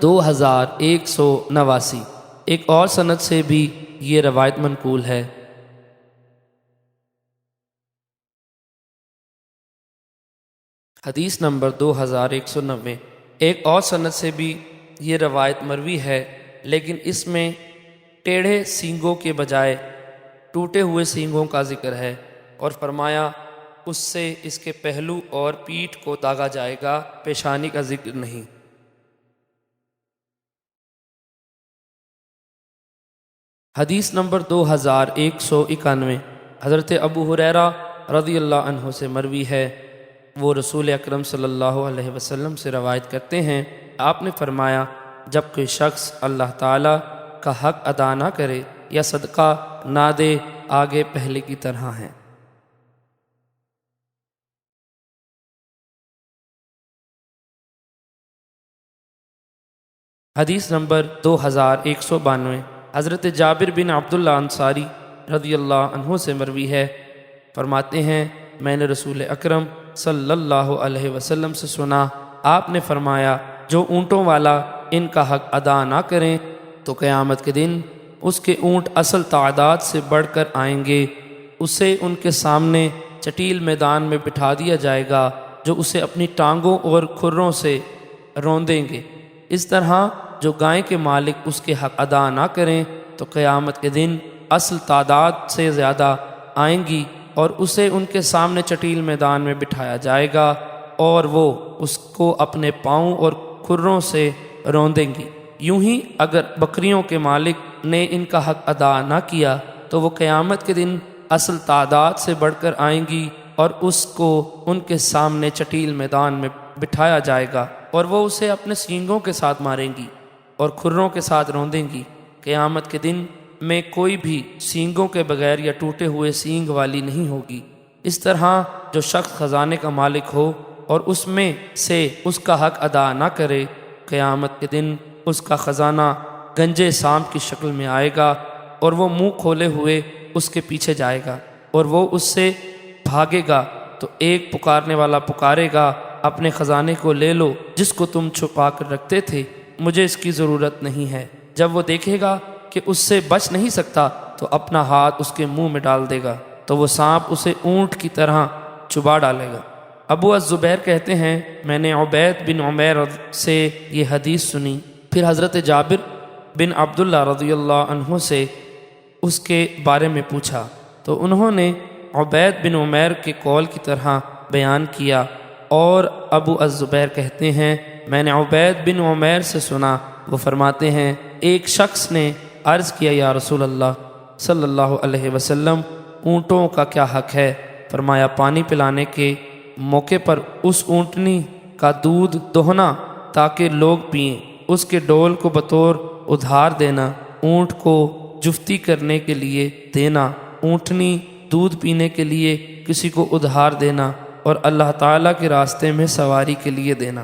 2189۔ ایک اور سند سے بھی یہ روایت منقول ہے۔ حدیث نمبر 2190۔ ایک اور سند سے بھی یہ روایت مروی ہے، لیکن اس میں ٹیڑھے سینگوں کے بجائے ٹوٹے ہوئے سینگوں کا ذکر ہے، اور فرمایا اس سے اس کے پہلو اور پیٹھ کو داغا جائے گا، پیشانی کا ذکر نہیں۔ حدیث نمبر 2191۔ حضرت ابو ہریرہ رضی اللہ عنہ سے مروی ہے، وہ رسول اکرم صلی اللہ علیہ وسلم سے روایت کرتے ہیں، آپ نے فرمایا جب کوئی شخص اللہ تعالیٰ کا حق ادا نہ کرے یا صدقہ نہ دے، آگے پہلے کی طرح ہیں۔ حدیث نمبر 2192۔ حضرت جابر بن عبداللہ انصاری رضی اللہ عنہ سے مروی ہے، فرماتے ہیں میں نے رسول اکرم صلی اللہ علیہ وسلم سے سنا، آپ نے فرمایا جو اونٹوں والا ان کا حق ادا نہ کریں تو قیامت کے دن اس کے اونٹ اصل تعداد سے بڑھ کر آئیں گے، اسے ان کے سامنے چٹیل میدان میں بٹھا دیا جائے گا جو اسے اپنی ٹانگوں اور کھروں سے روندیں گے۔ اس طرح جو گائے کے مالک اس کے حق ادا نہ کریں تو قیامت کے دن اصل تعداد سے زیادہ آئیں گی اور اسے ان کے سامنے چٹیل میدان میں بٹھایا جائے گا اور وہ اس کو اپنے پاؤں اور کھروں سے روندیں گی۔ یوں ہی اگر بکریوں کے مالک نے ان کا حق ادا نہ کیا تو وہ قیامت کے دن اصل تعداد سے بڑھ کر آئیں گی اور اس کو ان کے سامنے چٹیل میدان میں بٹھایا جائے گا اور وہ اسے اپنے سینگوں کے ساتھ ماریں گی اور کھروں کے ساتھ روندیں گی۔ قیامت کے دن میں کوئی بھی سینگوں کے بغیر یا ٹوٹے ہوئے سینگ والی نہیں ہوگی۔ اس طرح جو شخص خزانے کا مالک ہو اور اس میں سے اس کا حق ادا نہ کرے، قیامت کے دن اس کا خزانہ گنجے سانپ کی شکل میں آئے گا اور وہ منہ کھولے ہوئے اس کے پیچھے جائے گا اور وہ اس سے بھاگے گا تو ایک پکارنے والا پکارے گا اپنے خزانے کو لے لو جس کو تم چھپا کر رکھتے تھے، مجھے اس کی ضرورت نہیں ہے۔ جب وہ دیکھے گا کہ اس سے بچ نہیں سکتا تو اپنا ہاتھ اس کے منہ میں ڈال دے گا تو وہ سانپ اسے اونٹ کی طرح چبا ڈالے گا۔ ابو الزبیر کہتے ہیں میں نے عبید بن عمیر سے یہ حدیث سنی، پھر حضرت جابر بن عبداللہ رضی اللہ عنہ سے اس کے بارے میں پوچھا تو انہوں نے عبید بن عمیر کے قول کی طرح بیان کیا، اور ابو الزبیر کہتے ہیں میں نے عبید بن عمیر سے سنا، وہ فرماتے ہیں ایک شخص نے عرض کیا یا رسول اللہ صلی اللہ علیہ وسلم اونٹوں کا کیا حق ہے؟ فرمایا پانی پلانے کے موقع پر اس اونٹنی کا دودھ دوہنا تاکہ لوگ پئیں، اس کے ڈول کو بطور ادھار دینا، اونٹ کو جفتی کرنے کے لیے دینا، اونٹنی دودھ پینے کے لیے کسی کو ادھار دینا اور اللہ تعالیٰ کے راستے میں سواری کے لیے دینا۔